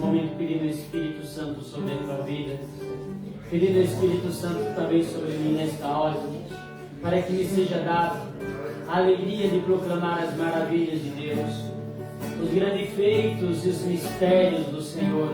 momento pedindo o Espírito Santo sobre a tua vida, pedindo o Espírito Santo também sobre mim nesta hora, para que me seja dado a alegria de proclamar as maravilhas de Deus, os grandes feitos e os mistérios do Senhor.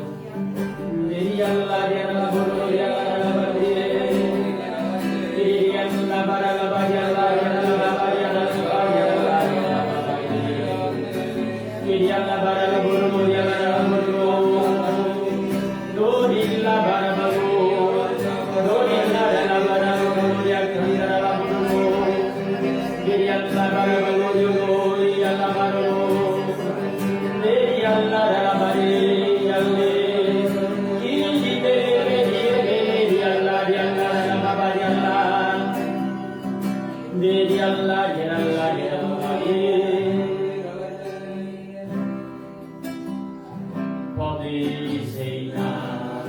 Podes reinar,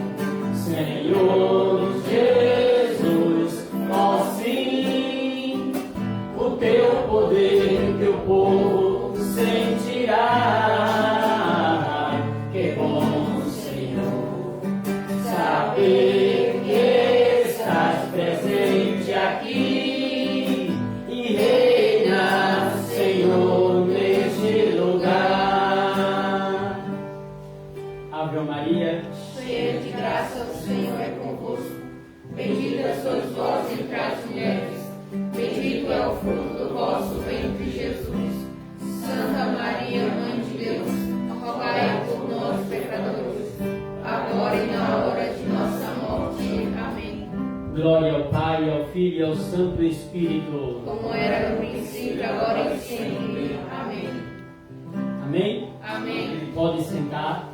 Senhor Jesus, ó sim, o teu poder, teu povo sentirá. Que bom, Senhor, saber que estás presente aqui e reina, Senhor, neste lugar. Ave Maria, cheia de graça, o Senhor é convosco. Bendita sois vós entre as mulheres, bendito é o fruto do vosso ventre, Jesus. Santa Maria, Mãe de Deus, rogai por nós, pecadores, agora e na hora de nossa morte. Amém. Glória ao Pai, ao Filho e ao Santo Espírito. Como era no princípio, agora e sempre. Amém. Amém? Amém. Pode sentar.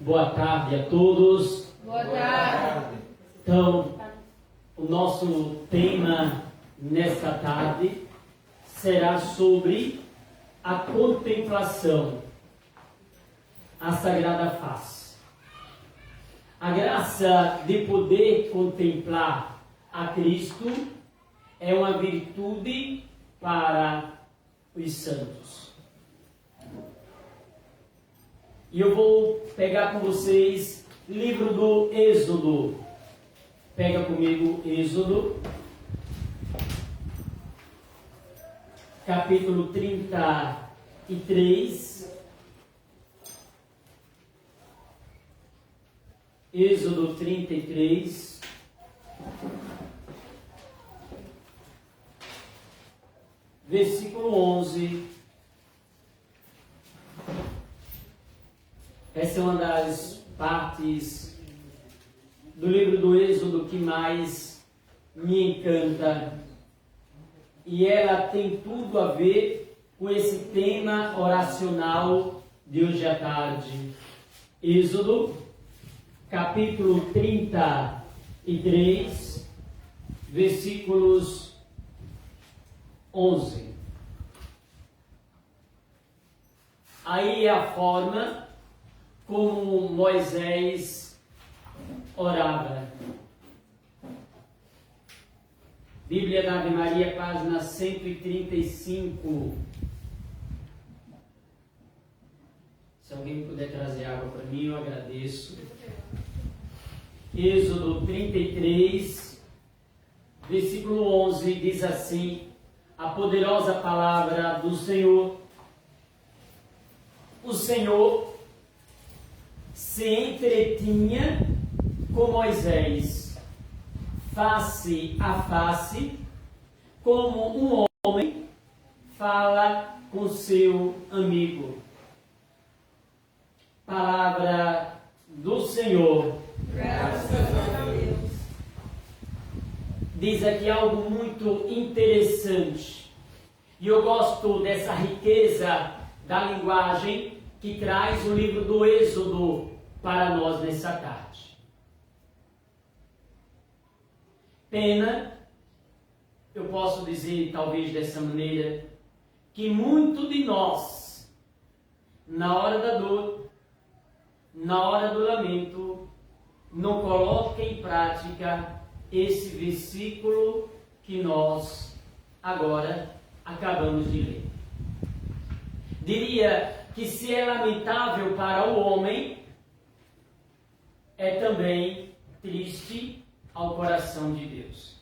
Boa tarde a todos. Boa tarde. Então, o nosso tema nesta tarde será sobre a contemplação, a Sagrada Face. A graça de poder contemplar a Cristo é uma virtude para os santos. E eu vou pegar com vocês livro do Êxodo. Pega comigo Êxodo, capítulo 33. Êxodo 33. Versículo 11. Essa é uma das partes do livro do Êxodo que mais me encanta. E ela tem tudo a ver com esse tema oracional de hoje à tarde. Êxodo, capítulo 33, versículos 11. Aí é a forma como Moisés orava. Bíblia da Ave Maria, página 135. Se alguém puder trazer água para mim, eu agradeço. Êxodo 33, versículo 11, diz assim, a poderosa palavra do Senhor. O Senhor se entretinha com Moisés, face a face, como um homem fala com seu amigo. Palavra do Senhor. Graças a Deus. Diz aqui algo muito interessante. E eu gosto dessa riqueza da linguagem que traz o livro do Êxodo para nós nessa tarde. Pena, eu posso dizer talvez dessa maneira, que muito de nós na hora da dor, na hora do lamento, não coloque em prática esse versículo que nós agora acabamos de ler. Diria que se é lamentável para o homem, é também triste ao coração de Deus.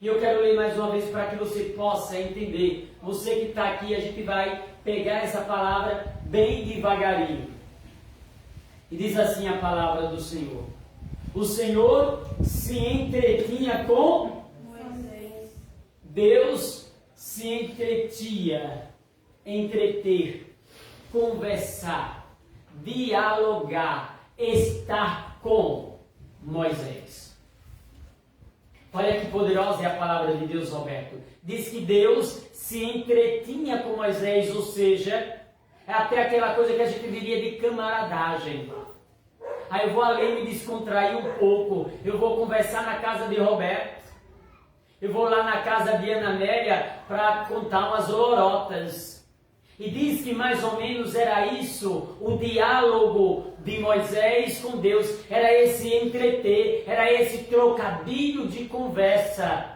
E eu quero ler mais uma vez para que você possa entender. Você que está aqui, a gente vai pegar essa palavra bem devagarinho. E diz assim a palavra do Senhor: o Senhor se entretinha com Moisés. Deus se entretia, entreter, conversar, dialogar, estar com Moisés. Olha que poderosa é a palavra de Deus, Roberto. Diz que Deus se entretinha com Moisés, ou seja, é até aquela coisa que a gente diria de camaradagem. Aí eu vou ali me descontrair um pouco, eu vou conversar na casa de Roberto, eu vou lá na casa de Ana Amélia para contar umas lorotas. E diz que mais ou menos era isso, o diálogo de Moisés com Deus, era esse entreter, era esse trocadilho de conversa.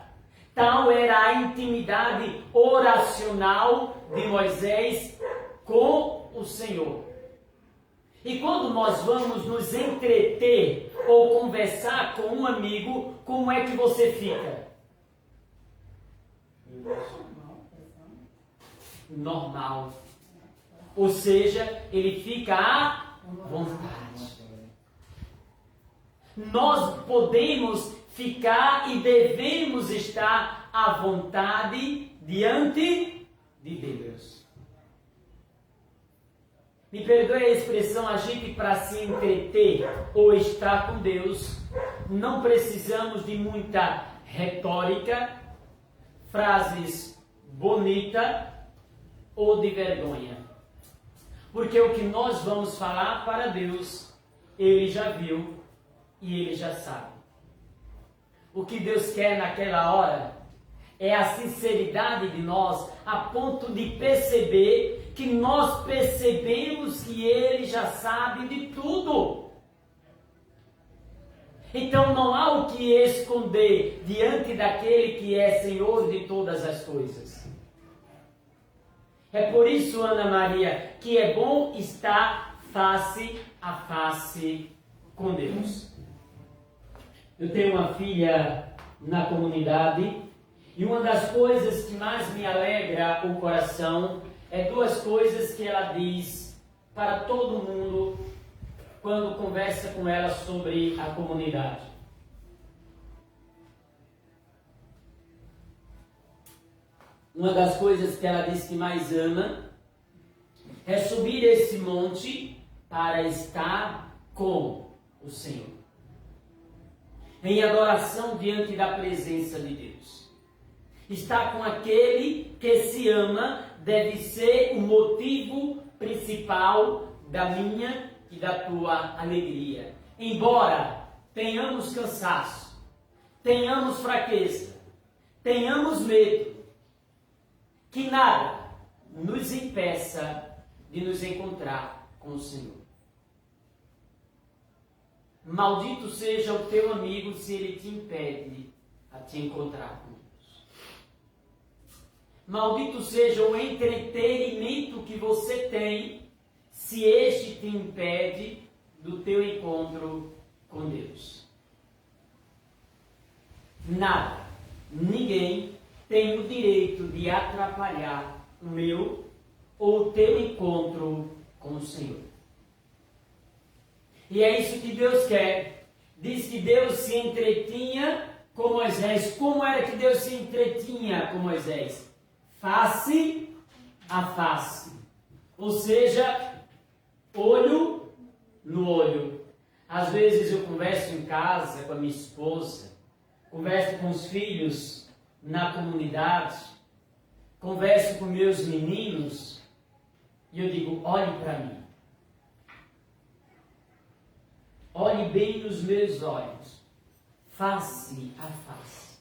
Tal era a intimidade oracional de Moisés com o Senhor. E quando nós vamos nos entreter ou conversar com um amigo, como é que você fica? Normal. Ou seja, ele fica à vontade. Nós podemos ficar e devemos estar à vontade diante de Deus. Me perdoe a expressão, a gente para se entreter ou estar com Deus, não precisamos de muita retórica, frases bonitas ou de vergonha. Porque o que nós vamos falar para Deus, Ele já viu e Ele já sabe. O que Deus quer naquela hora é a sinceridade de nós, a ponto de perceber que nós percebemos que Ele já sabe de tudo. Então não há o que esconder diante daquele que é Senhor de todas as coisas. É por isso, Ana Maria, que é bom estar face a face com Deus. Eu tenho uma filha na comunidade e uma das coisas que mais me alegra o coração é duas coisas que ela diz para todo mundo quando conversa com ela sobre a comunidade. Uma das coisas que ela diz que mais ama é subir esse monte para estar com o Senhor, em adoração diante da presença de Deus. Estar com aquele que se ama deve ser o motivo principal da minha e da tua alegria. Embora tenhamos cansaço, tenhamos fraqueza, tenhamos medo, que nada nos impeça de nos encontrar com o Senhor. Maldito seja o teu amigo se ele te impede a te encontrar com Deus. Maldito seja o entretenimento que você tem se este te impede do teu encontro com Deus. Nada, ninguém tem o direito de atrapalhar o meu ou o teu encontro com o Senhor. E é isso que Deus quer. Diz que Deus se entretinha com Moisés. Como era que Deus se entretinha com Moisés? Face a face. Ou seja, olho no olho. Às vezes eu converso em casa com a minha esposa, converso com os filhos na comunidade, converso com meus meninos e eu digo, olhe para mim. Olhe bem nos meus olhos, face a face.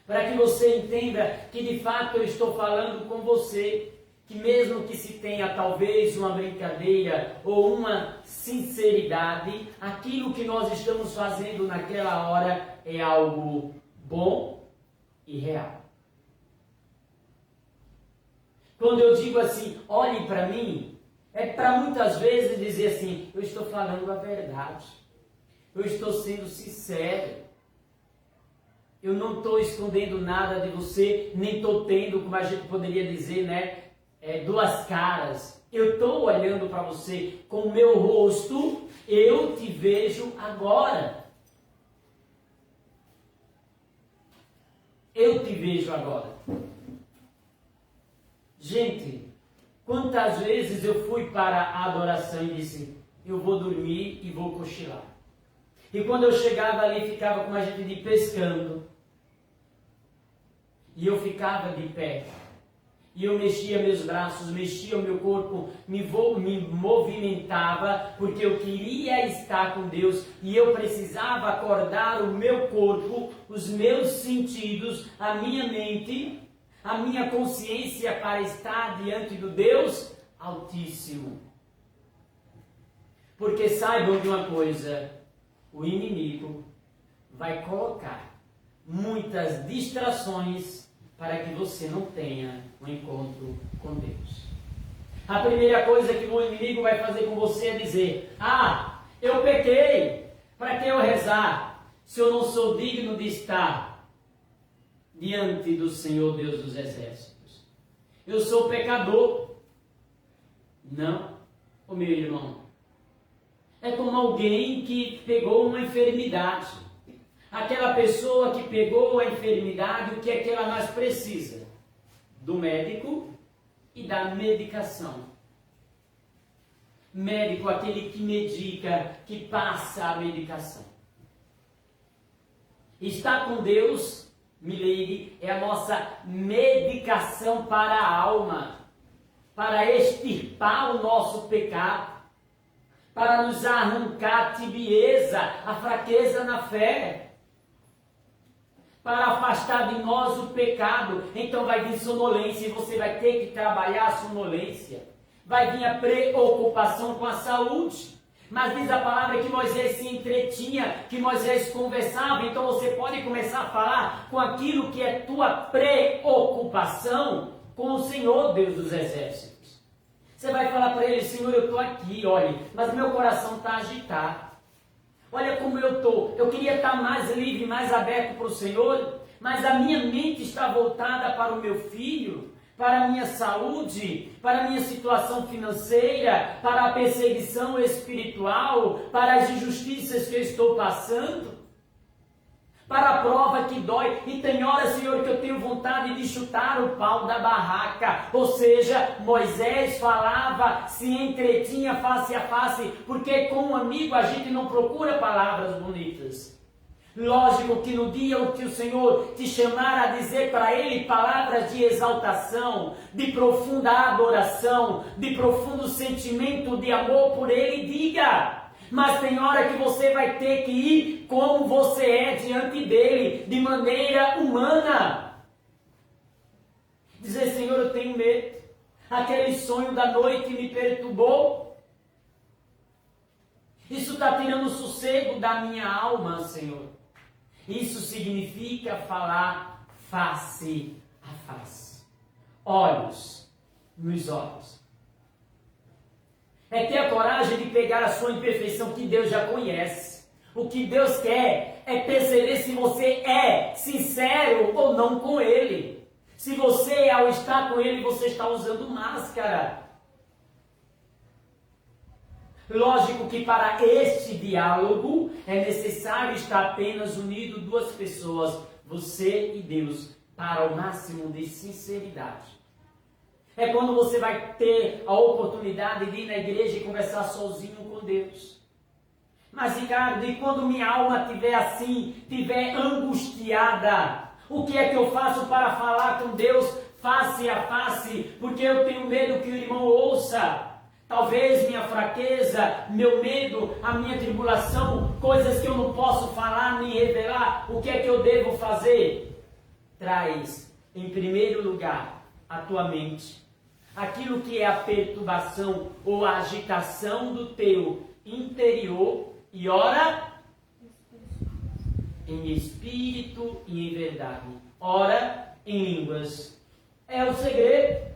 Para que você entenda que de fato eu estou falando com você, que mesmo que se tenha talvez uma brincadeira ou uma sinceridade, aquilo que nós estamos fazendo naquela hora é algo bom e real. Quando eu digo assim, olhe para mim, é para muitas vezes dizer assim, eu estou falando a verdade, eu estou sendo sincero, eu não estou escondendo nada de você, nem estou tendo, como a gente poderia dizer, né, duas caras. Eu estou olhando para você com o meu rosto, eu te vejo agora. Eu te vejo agora. Gente, quantas vezes eu fui para a adoração e disse, eu vou dormir e vou cochilar. E quando eu chegava ali, ficava com a gente de pescando. E eu ficava de pé. E eu mexia meus braços, mexia o meu corpo, me movimentava, porque eu queria estar com Deus. E eu precisava acordar o meu corpo, os meus sentidos, a minha mente, a minha consciência para estar diante do Deus Altíssimo. Porque saibam de uma coisa, o inimigo vai colocar muitas distrações para que você não tenha um encontro com Deus. A primeira coisa que o inimigo vai fazer com você é dizer, eu pequei, para que eu rezar, se eu não sou digno de estar diante do Senhor Deus dos Exércitos? Eu sou pecador. Não, meu irmão. É como alguém que pegou uma enfermidade. Aquela pessoa que pegou a enfermidade, o que é que ela mais precisa? Do médico e da medicação. Médico, aquele que medica, que passa a medicação. Estar com Deus, Milady, é a nossa medicação para a alma, para extirpar o nosso pecado, para nos arrancar a tibieza, a fraqueza na fé, para afastar de nós o pecado. Então vai vir sonolência e você vai ter que trabalhar a sonolência. Vai vir a preocupação com a saúde. Mas diz a palavra que Moisés se entretinha, que Moisés conversava. Então você pode começar a falar com aquilo que é tua preocupação com o Senhor Deus dos Exércitos. Você vai falar para ele, Senhor, eu estou aqui, olha, mas meu coração está agitado. Olha como eu estou. Eu queria estar mais livre, mais aberto para o Senhor, mas a minha mente está voltada para o meu filho, para a minha saúde, para a minha situação financeira, para a perseguição espiritual, para as injustiças que eu estou passando, para a prova que dói. E tem horas, Senhor, que eu tenho vontade de chutar o pau da barraca. Ou seja, Moisés falava, se entretinha face a face, porque com um amigo a gente não procura palavras bonitas. Lógico que no dia em que o Senhor te chamar a dizer para Ele palavras de exaltação, de profunda adoração, de profundo sentimento de amor por Ele, diga. Mas tem hora que você vai ter que ir como você é diante dEle, de maneira humana. Dizer, Senhor, eu tenho medo. Aquele sonho da noite me perturbou. Isso está tirando o sossego da minha alma, Senhor. Isso significa falar face a face. Olhos nos olhos. É ter a coragem de pegar a sua imperfeição que Deus já conhece. O que Deus quer é perceber se você é sincero ou não com Ele. Se você, ao estar com Ele, você está usando máscara. Lógico que para este diálogo é necessário estar apenas unido duas pessoas, você e Deus, para o máximo de sinceridade. É quando você vai ter a oportunidade de ir na igreja e conversar sozinho com Deus. Mas, Ricardo, e quando minha alma estiver assim, estiver angustiada, o que é que eu faço para falar com Deus face a face? Porque eu tenho medo que o irmão ouça. Talvez minha fraqueza, meu medo, a minha tribulação, coisas que eu não posso falar nem revelar. O que é que eu devo fazer? Traz, em primeiro lugar, a tua mente, aquilo que é a perturbação ou a agitação do teu interior, e ora em espírito e em verdade. Ora em línguas. É o segredo.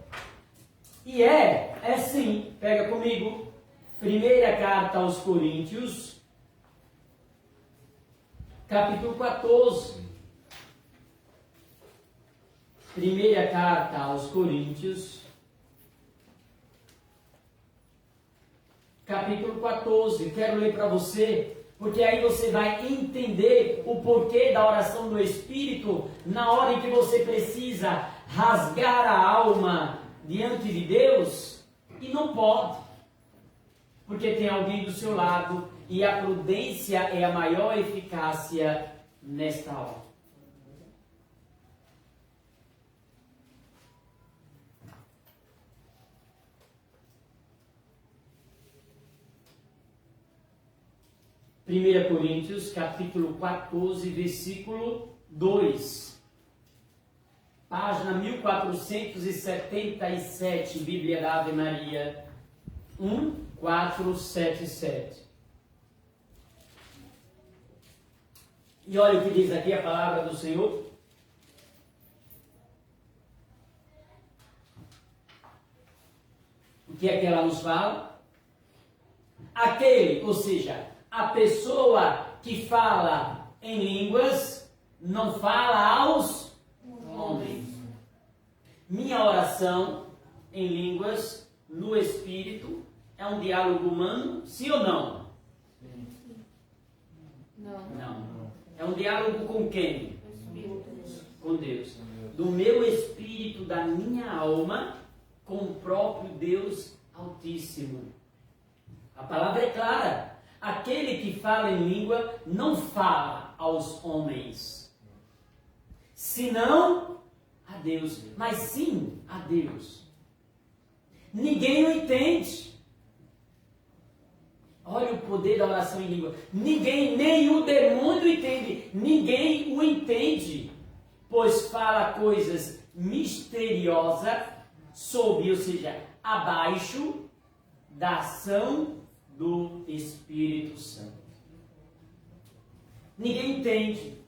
E é sim, pega comigo, primeira carta aos Coríntios, capítulo 14. Primeira carta aos Coríntios, capítulo 14. Quero ler para você, porque aí você vai entender o porquê da oração do Espírito na hora em que você precisa rasgar a alma diante de Deus e não pode, porque tem alguém do seu lado e a prudência é a maior eficácia nesta hora. Primeira Coríntios, capítulo 14, versículo 2. Página 1477, Bíblia da Ave Maria, 1477. E olha o que diz aqui a palavra do Senhor. O que é que ela nos fala? Aquele, ou seja, a pessoa que fala em línguas, não fala aos homens. Minha oração em línguas, no Espírito, é um diálogo humano, sim ou não? Não. É um diálogo com quem? Com Deus. Do meu espírito, da minha alma, com o próprio Deus Altíssimo. A palavra é clara. Aquele que fala em língua não fala aos homens, senão a Deus, mas sim a Deus. Ninguém o entende. Olha o poder da oração em língua. Ninguém, nem o demônio entende. Ninguém o entende, pois fala coisas misteriosas sob, ou seja, abaixo da ação do Espírito Santo. Ninguém entende.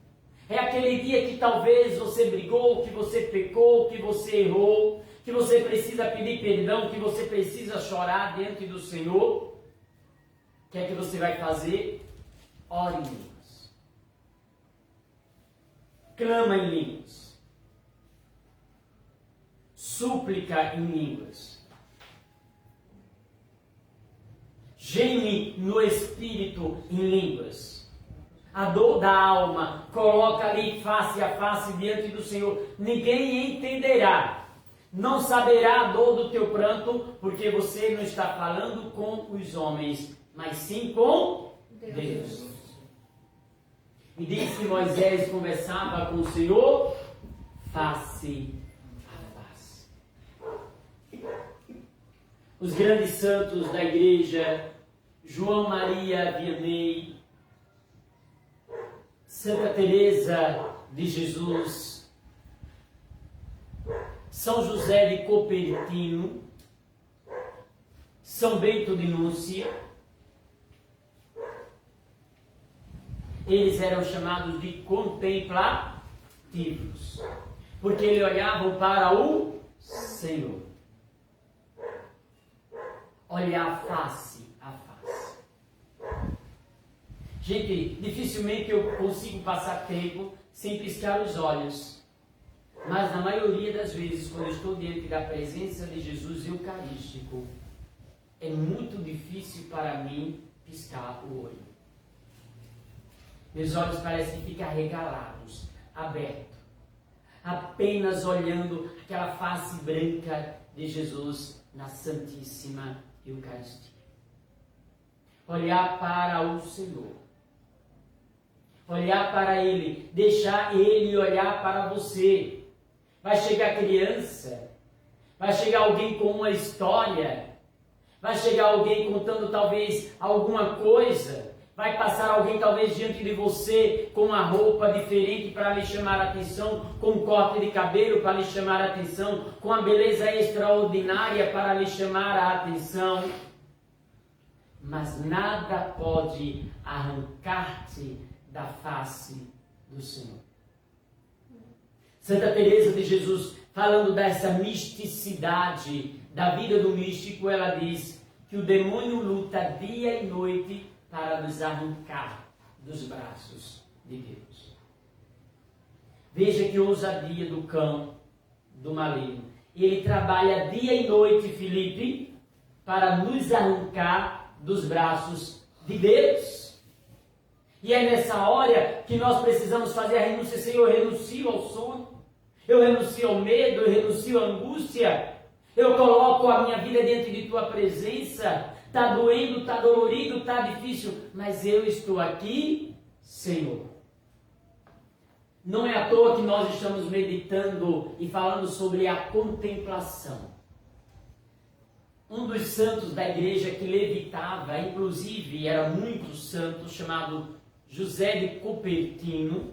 É aquele dia que talvez você brigou, que você pecou, que você errou, que você precisa pedir perdão, que você precisa chorar diante do Senhor. O que é que você vai fazer? Ore em línguas. Clama em línguas. Súplica em línguas. Geme no espírito em línguas. A dor da alma, coloca ali face a face diante do Senhor. Ninguém entenderá. Não saberá a dor do teu pranto, porque você não está falando com os homens, mas sim com Deus. E diz que Moisés conversava com o Senhor face a face. Os grandes santos da igreja, João Maria Vianney, Santa Teresa de Jesus, São José de Cupertino, São Bento de Núncia, eles eram chamados de contemplativos, porque eles olhavam para o Senhor. Olhar face a face. Gente, dificilmente eu consigo passar tempo sem piscar os olhos. Mas na maioria das vezes, quando eu estou diante da presença de Jesus Eucarístico, é muito difícil para mim piscar o olho. Meus olhos parecem ficar regalados, abertos, apenas olhando aquela face branca de Jesus na Santíssima Eucaristia. Olhar para o Senhor. Olhar para Ele, deixar Ele olhar para você. Vai chegar criança, vai chegar alguém com uma história, vai chegar alguém contando talvez alguma coisa, Vai passar alguém talvez diante de você com uma roupa diferente para lhe chamar a atenção, com um corte de cabelo para lhe chamar a atenção, com uma beleza extraordinária para lhe chamar a atenção. Mas nada pode arrancar-te da face do Senhor. Santa Teresa de Jesus, falando dessa misticidade da vida do místico, ela diz que o demônio luta dia e noite para nos arrancar dos braços de Deus. Veja que ousadia do cão, do maligno. Ele trabalha dia e noite, Filipe, para nos arrancar dos braços de Deus. E é nessa hora que nós precisamos fazer a renúncia. Senhor, eu renuncio ao sono, eu renuncio ao medo, eu renuncio à angústia, eu coloco a minha vida diante de Tua presença. Está doendo, está dolorido, está difícil, mas eu estou aqui, Senhor. Não é à toa que nós estamos meditando e falando sobre a contemplação. Um dos santos da igreja que levitava, inclusive era muito santo, chamado José de Cupertino.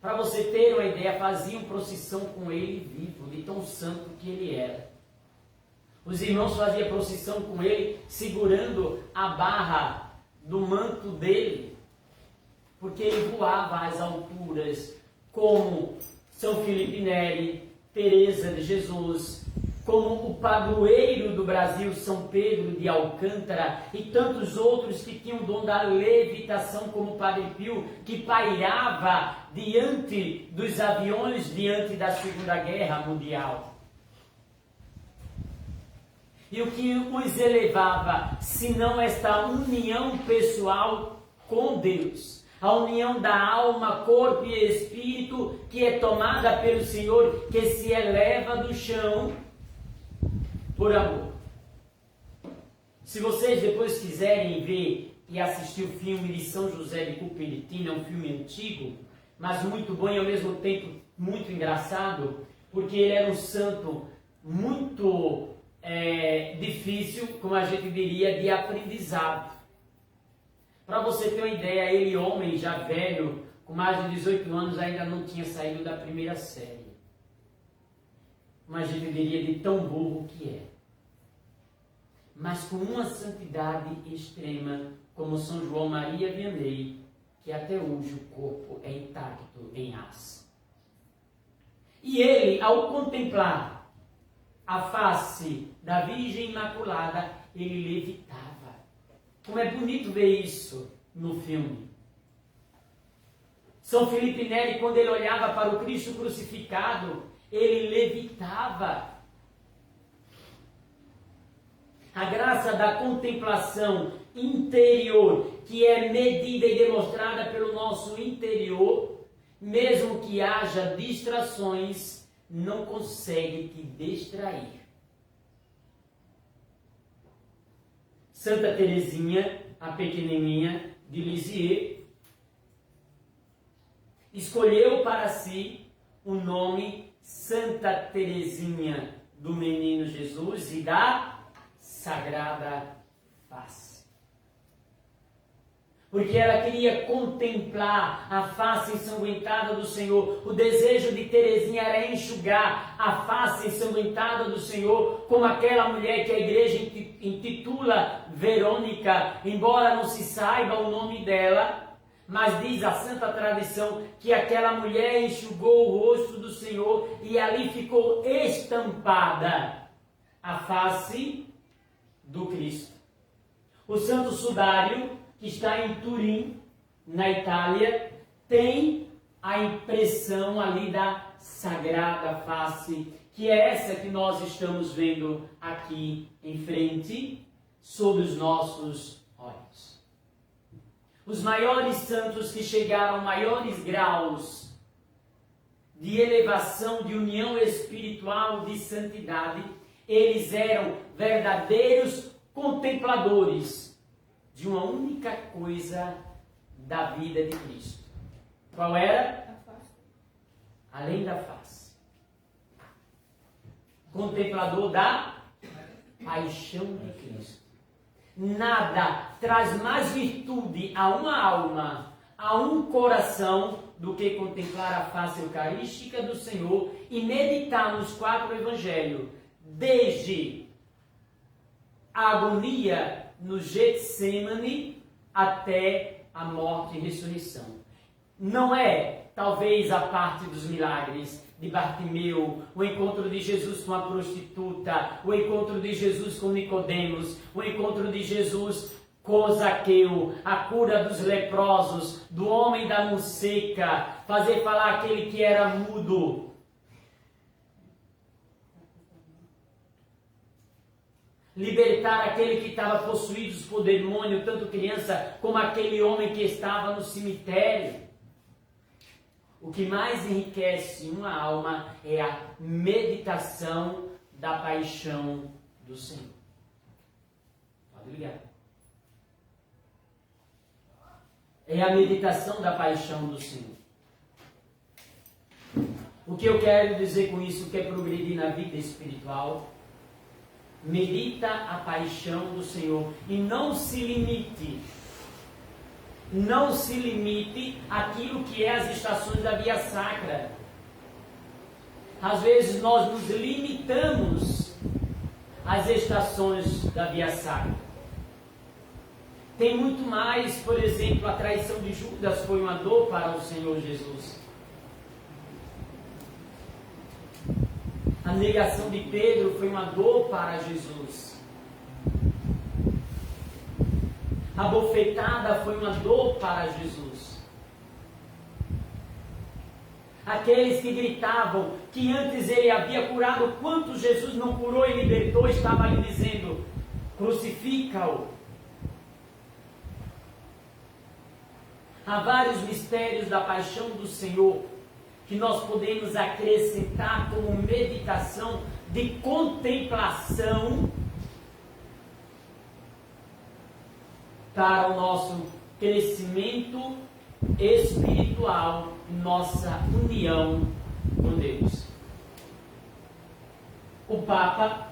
Para você ter uma ideia, faziam procissão com ele vivo, de tão santo que ele era. Os irmãos faziam procissão com ele, segurando a barra do manto dele, porque ele voava às alturas, como São Filipe Neri, Teresa de Jesus, como o padroeiro do Brasil, São Pedro de Alcântara, e tantos outros que tinham o dom da levitação, como o Padre Pio, que pairava diante dos aviões, diante da Segunda Guerra Mundial. E o que os elevava, senão esta união pessoal com Deus, a união da alma, corpo e espírito, que é tomada pelo Senhor, que se eleva do chão por amor. Se vocês depois quiserem ver e assistir o filme de São José de Cupertino, é um filme antigo, mas muito bom e ao mesmo tempo muito engraçado, porque ele era um santo muito difícil, como a gente diria, de aprendizado. Para você ter uma ideia, ele, homem já velho, com mais de 18 anos, ainda não tinha saído da primeira série. Como a gente diria, de tão burro que é. Mas com uma santidade extrema, como São João Maria Vianney, que até hoje o corpo é intacto em aço. E ele, ao contemplar a face da Virgem Imaculada, ele levitava. Como é bonito ver isso no filme. São Filipe Neri, quando ele olhava para o Cristo crucificado, ele levitava. A graça da contemplação interior, que é medida e demonstrada pelo nosso interior, mesmo que haja distrações, não consegue te distrair. Santa Teresinha, a pequenininha de Lisieux, escolheu para si o nome Santa Teresinha do Menino Jesus e da Sagrada Face. Porque ela queria contemplar a face ensanguentada do Senhor. O desejo de Teresinha era enxugar a face ensanguentada do Senhor, como aquela mulher que a igreja intitula Verônica, embora não se saiba o nome dela, mas diz a santa tradição que aquela mulher enxugou o rosto do Senhor e ali ficou estampada a face do Cristo. O Santo Sudário, que está em Turim, na Itália, tem a impressão ali da Sagrada Face, que é essa que nós estamos vendo aqui em frente, sob os nossos olhos. Os maiores santos que chegaram a maiores graus de elevação, de união espiritual, de santidade, eles eram verdadeiros contempladores de uma única coisa da vida de Cristo. Qual era? A face. Além da face. Contemplador da paixão de Cristo. nada traz mais virtude a uma alma, a um coração, do que contemplar a face eucarística do Senhor e meditar nos 4 evangelhos, desde a agonia no Getsemane até a morte e ressurreição. Não é, talvez, a parte dos milagres de Bartimeu, o encontro de Jesus com a prostituta, o encontro de Jesus com Nicodemos, o encontro de Jesus com Zaqueu, a cura dos leprosos, do homem da mão seca, fazer falar aquele que era mudo. Libertar aquele que estava possuído por demônio, tanto criança como aquele homem que estava no cemitério. O que mais enriquece uma alma é a meditação da paixão do Senhor. Pode ligar. É a meditação da paixão do Senhor. O que eu quero dizer com isso? Quer progredir na vida espiritual? Medita a paixão do Senhor e não se limite. Não se limite àquilo que é as estações da via sacra. Às vezes nós nos limitamos às estações da via sacra. Tem muito mais, por exemplo, a traição de Judas foi uma dor para o Senhor Jesus. A negação de Pedro foi uma dor para Jesus. A bofetada foi uma dor para Jesus. Aqueles que gritavam que antes ele havia curado, quantos Jesus não curou e libertou, estava lhe dizendo: crucifica-o. Há vários mistérios da paixão do Senhor que nós podemos acrescentar como meditação de contemplação para o nosso crescimento espiritual, nossa união com Deus. O Papa,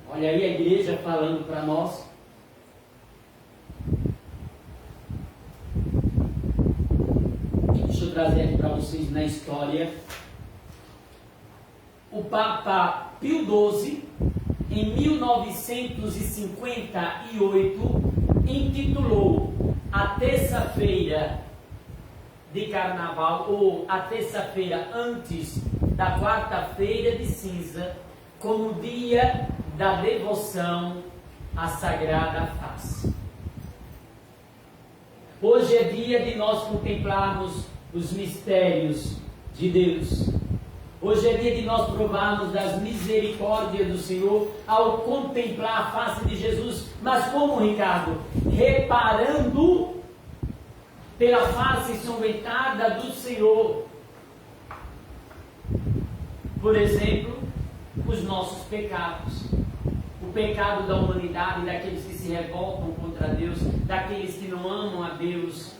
olha aí a igreja falando para nós. Deixa eu trazer aqui para vocês na história. O Papa Pio XII, em 1958, intitulou a terça-feira de carnaval, ou a terça-feira antes da quarta-feira de cinza, como dia da devoção à Sagrada Face. Hoje é dia de nós contemplarmos os mistérios de Deus. Hoje é dia de nós provarmos das misericórdias do Senhor ao contemplar a face de Jesus. Mas como, Ricardo? Reparando pela face ensangrentada do Senhor. Por exemplo, os nossos pecados. O pecado da humanidade, daqueles que se revoltam contra Deus, daqueles que não amam a Deus,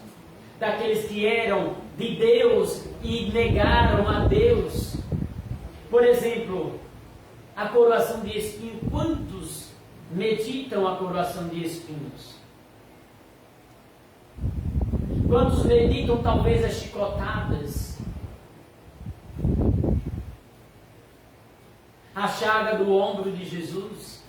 daqueles que eram de Deus e negaram a Deus. Por exemplo, a coroação de espinhos. Quantos meditam a coroação de espinhos? Quantos meditam talvez as chicotadas? A chaga do ombro de Jesus?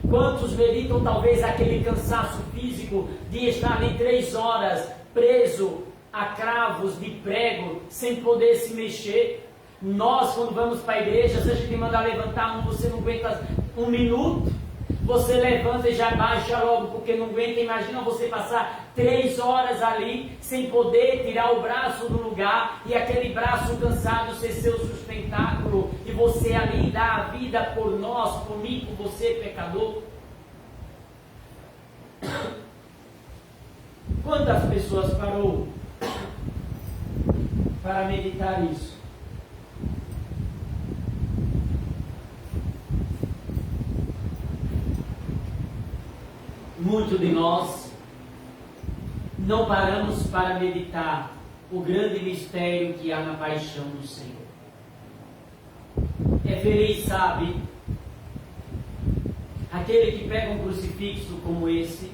Quantos meditam talvez aquele cansaço físico de estar ali 3 horas preso a cravos de prego, sem poder se mexer? Nós, quando vamos para a igreja, se a gente manda levantar a mão, você não aguenta 1 minuto, você levanta e já baixa logo, porque não aguenta. Imagina você passar 3 horas ali, sem poder tirar o braço do lugar, e aquele braço cansado ser seu sustentáculo, e você ali dar a vida por nós, por mim, por você, pecador. Quantas pessoas parou para meditar isso? Muitos de nós não paramos para meditar o grande mistério que há na paixão do Senhor. É feliz, sabe, Aquele que pega um crucifixo como esse,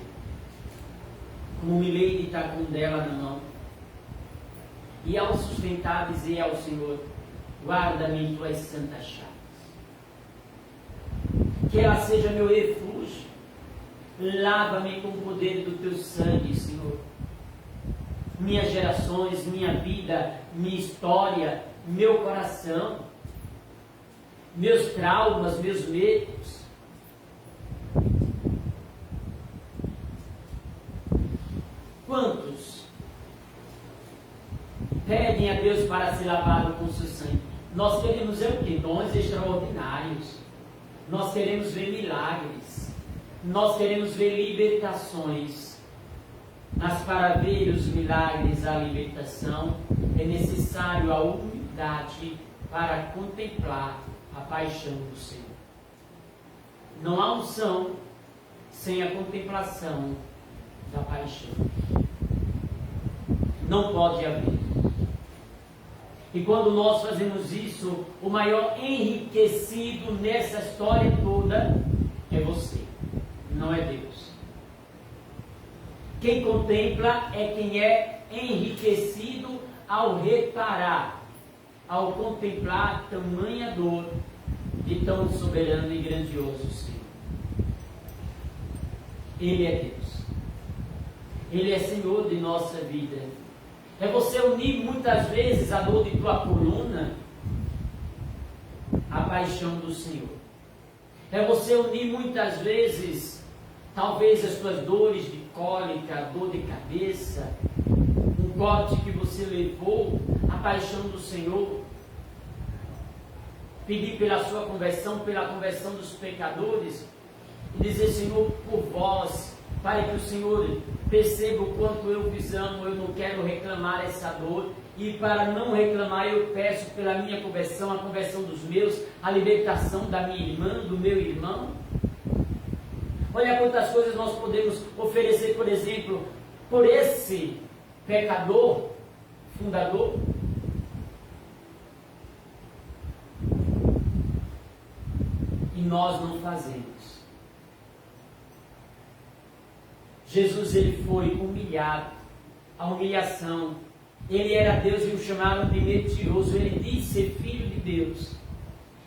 como Milady está com dela na mão, e ao sustentar dizer ao Senhor: guarda-me em tuas santas chagas. Que ela seja meu refúgio. Lava-me com o poder do teu sangue, Senhor. Minhas gerações, minha vida, minha história, meu coração, meus traumas, meus medos. Quantos pedem a Deus para ser lavado com seu sangue? Nós queremos ver o quê? Dons extraordinários. Nós queremos ver milagres. Nós queremos ver libertações. Mas para ver os milagres, a libertação, é necessário a humildade para contemplar a paixão do Senhor. Não há unção sem a contemplação da paixão. Não pode haver. E quando nós fazemos isso, o maior enriquecido nessa história toda é você, não é Deus. Quem contempla é quem é enriquecido ao reparar, ao contemplar tamanha dor de tão soberano e grandioso Senhor. Ele é Deus. Ele é Senhor de nossa vida. É você unir muitas vezes a dor de tua coluna à paixão do Senhor. É você unir muitas vezes, talvez as tuas dores de cólica, dor de cabeça, um corte que você levou, à paixão do Senhor. Pedir pela sua conversão, pela conversão dos pecadores, e dizer: Senhor, por vós, para que o Senhor perceba o quanto eu vos amo, eu não quero reclamar essa dor, e para não reclamar eu peço pela minha conversão, a conversão dos meus, a libertação da minha irmã, do meu irmão. Olha quantas coisas nós podemos oferecer, por exemplo, por esse pecador, fundador. E nós não fazemos. Jesus, ele foi humilhado, a humilhação. Ele era Deus e o chamaram de mentiroso. Ele disse ser filho de Deus.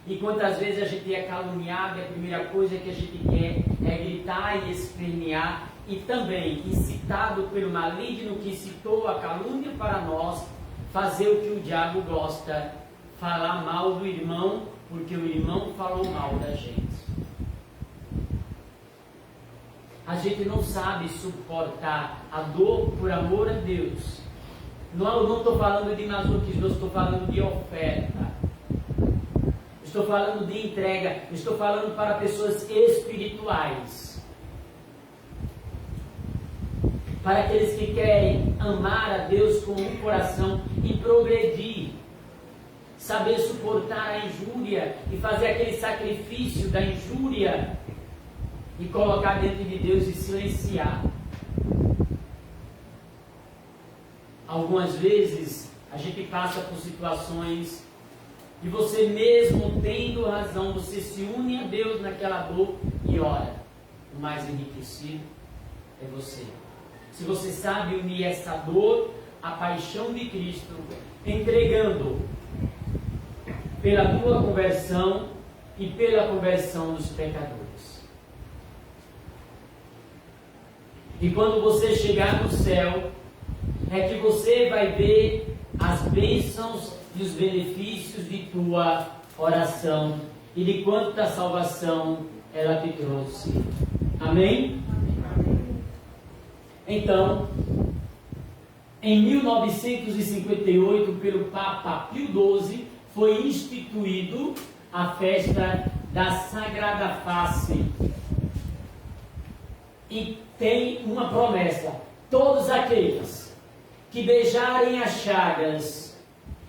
E quantas vezes a gente é caluniado, e a primeira coisa que a gente quer é gritar e espernear, e também, incitado pelo maligno que incitou a calúnia para nós, fazer o que o diabo gosta, falar mal do irmão, porque o irmão falou mal da gente. A gente não sabe suportar a dor por amor a Deus. Não estou falando de masoquismo, estou falando de oferta. Estou falando de entrega. Estou falando para pessoas espirituais. Para aqueles que querem amar a Deus com um coração e progredir. Saber suportar a injúria e fazer aquele sacrifício da injúria e colocar dentro de Deus e silenciar. Algumas vezes a gente passa por situações e você mesmo tendo razão, você se une a Deus naquela dor e ora. O mais enriquecido é você. Se você sabe unir essa dor à paixão de Cristo, entregando pela tua conversão e pela conversão dos pecadores. E quando você chegar no céu, é que você vai ver as bênçãos e os benefícios de tua oração e de quanta salvação ela te trouxe. Amém? Então, em 1958, pelo Papa Pio XII, foi instituído a festa da Sagrada Face. E tem uma promessa: todos aqueles que beijarem as chagas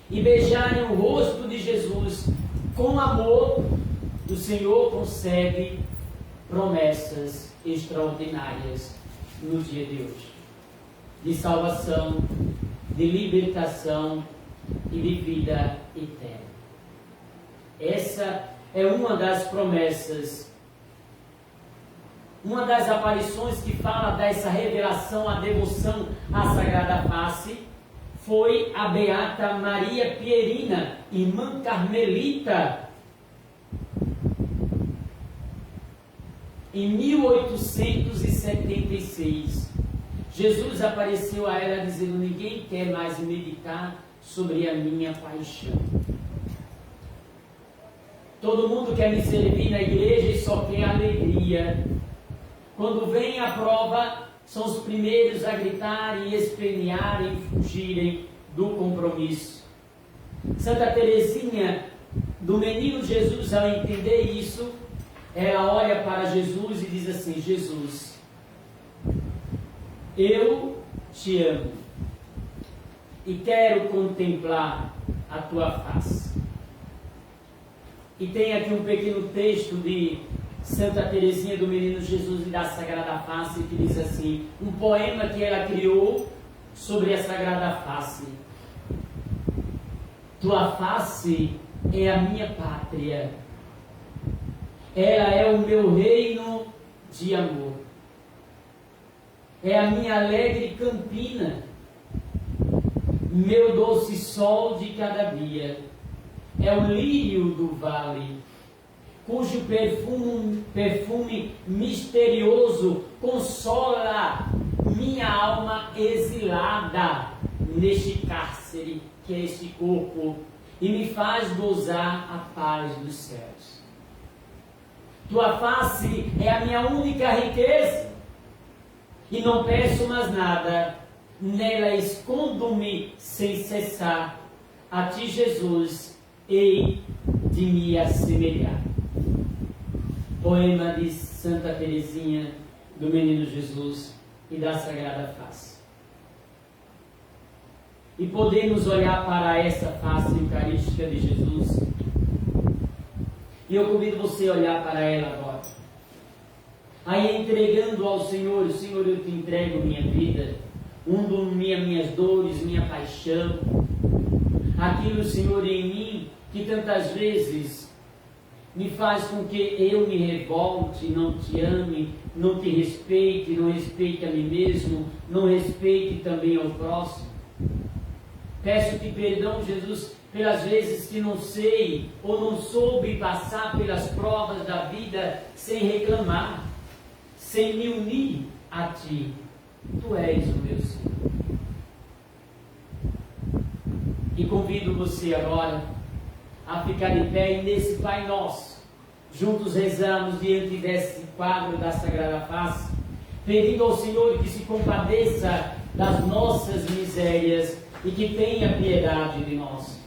e beijarem o rosto de Jesus com amor, o Senhor concede promessas extraordinárias no dia de hoje, de salvação, de libertação e de vida eterna. Essa é uma das promessas uma das aparições que fala dessa revelação, a devoção à Sagrada Face, foi a beata Maria Pierina, irmã carmelita, em 1876. Jesus apareceu a ela dizendo: ninguém quer mais meditar sobre a minha paixão. Todo mundo quer me servir na igreja e só quer alegria. Quando vem a prova, são os primeiros a gritarem, espernearem, fugirem do compromisso. Santa Teresinha do Menino Jesus, ao entender isso, ela olha para Jesus e diz assim: Jesus, eu te amo e quero contemplar a tua face. E tem aqui um pequeno texto de Santa Teresinha do Menino Jesus e da Sagrada Face, que diz assim, um poema que ela criou sobre a Sagrada Face. Tua face é a minha pátria, ela é o meu reino de amor, é a minha alegre campina, meu doce sol de cada dia, é o lírio do vale, cujo perfume misterioso consola minha alma exilada neste cárcere que é este corpo e me faz gozar a paz dos céus. Tua face é a minha única riqueza e não peço mais nada, nela escondo-me sem cessar. A ti, Jesus, hei de me assemelhar. Poema de Santa Teresinha do Menino Jesus e da Sagrada Face. E podemos olhar para essa face eucarística de Jesus, e eu convido você a olhar para ela agora. Aí entregando ao Senhor, Senhor, eu te entrego minha vida, minhas dores, minha paixão, aquilo, Senhor, em mim, que tantas vezes me faz com que eu me revolte, não te ame, não te respeite, não respeite a mim mesmo, não respeite também ao próximo. Peço-te perdão, Jesus, pelas vezes que não sei ou não soube passar pelas provas da vida sem reclamar, sem me unir a Ti. Tu és o meu Senhor. E convido você agora a ficar de pé e nesse Pai Nosso, juntos rezamos diante desse quadro da Sagrada Face, pedindo ao Senhor que se compadeça das nossas misérias e que tenha piedade de nós.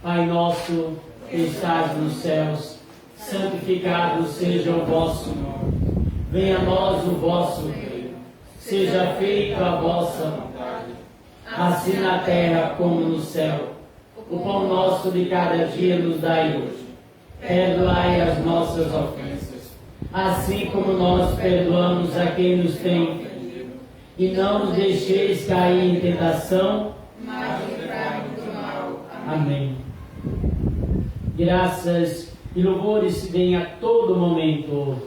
Pai nosso que estás nos céus, santificado seja o vosso nome. Venha a nós o vosso reino. Seja feita a vossa vontade, assim na terra como no céu. O pão nosso de cada dia nos dai hoje. Perdoai as nossas ofensas, assim como nós perdoamos a quem nos tem ofendido. E não nos deixeis cair em tentação, mas livrai-nos do mal. Amém. Graças e louvores se deem a todo momento